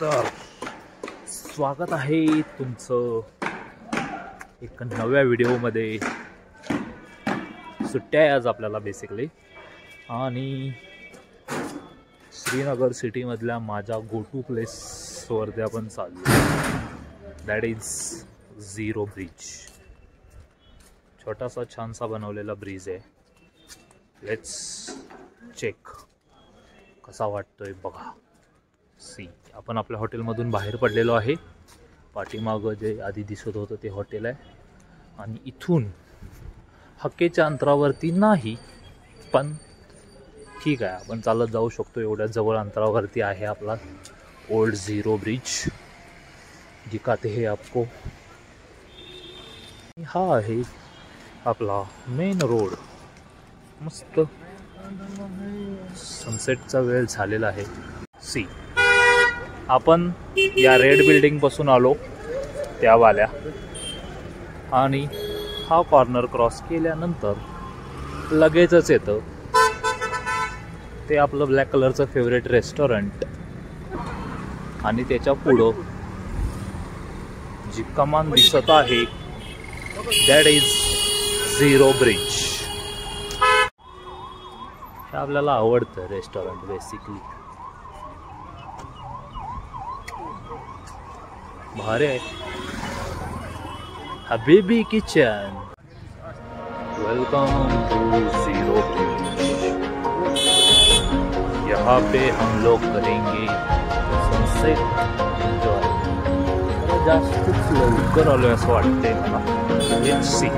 तर स्वागत आहे तुमचं एक नव्या व्हिडिओमध्ये। सुट्ट्या आहे आज आपल्याला बेसिकली, आणि श्रीनगर सिटीमधल्या माझ्या गो टू प्लेसवरती आपण चाललो, दॅट इज झिरो ब्रिज। छोटासा छानसा बनवलेला ब्रिज आहे। लेट्स चेक कसा वाटतोय बघा। सी, आपण आपल्या हॉटेलमधून बाहेर पडलेलो आहे। पाठीमागं जे आधी दिसत होतं ते हॉटेल आहे, आणि इथून हक्केच्या अंतरावरती नाही, पण ठीक आहे, आपण चालत जाऊ शकतो। एवढ्या जवळ अंतरावरती आहे आपला ओल्ड झिरो ब्रिज, दिखाते हैं आपको। हा आहे आपला मेन रोड। मस्त सनसेटचा वेळ झालेला आहे। सी, आपण या रेड बिल्डिंग पासून आलो त्यावाल्या, आणि हा कॉर्नर क्रॉस केल्यानंतर लगेचच येतं ते आपलं ब्लॅक कलरचं फेवरेट रेस्टॉरंट, आणि त्याच्या पुढं जी कमान दिसत आहे दॅट इज झिरो ब्रिज। हे आपल्याला आवडतं रेस्टॉरंट बेसिकली, भारी आहे। हबीबी kitchen, welcome to Zero Bridge. यहाँ पे हम लोग करेंगे सनसेट एंजॉय। जास्तच लवकर आलोय असं वाटतंय मला। Let's see.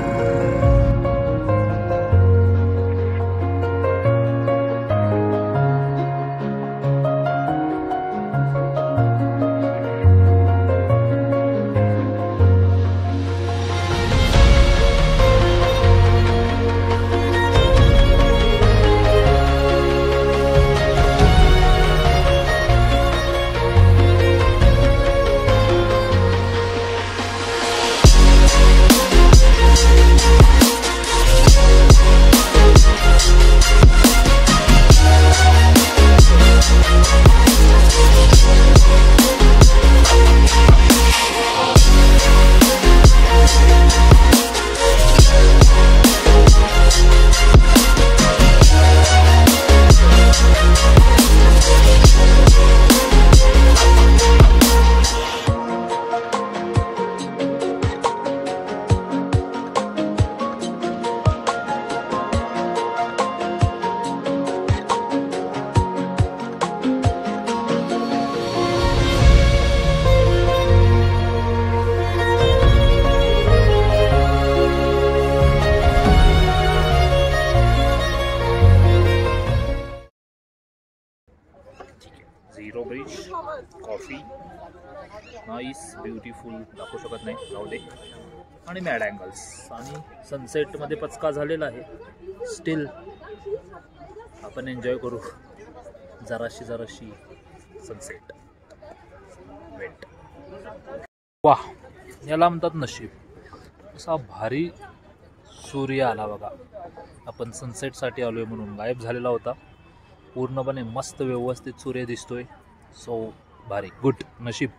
Zero bridge coffee, nice beautiful, दाखवू शकत नाही, जाऊ दे। आणि मॅड अँगल्स, आणि सनसेटमध्ये पचका झालेला आहे। स्टील आपण एन्जॉय करू जराशी सनसेट वेट। वाह, याला म्हणतात नशीब। असा भारी सूर्य आला बघा। आपण सनसेटसाठी आलोय म्हणून गायब झालेला होता, पूर्णपणे मस्त व्यवस्थित सूर्य दिसतोय। सो भारी, गुड, नशीब।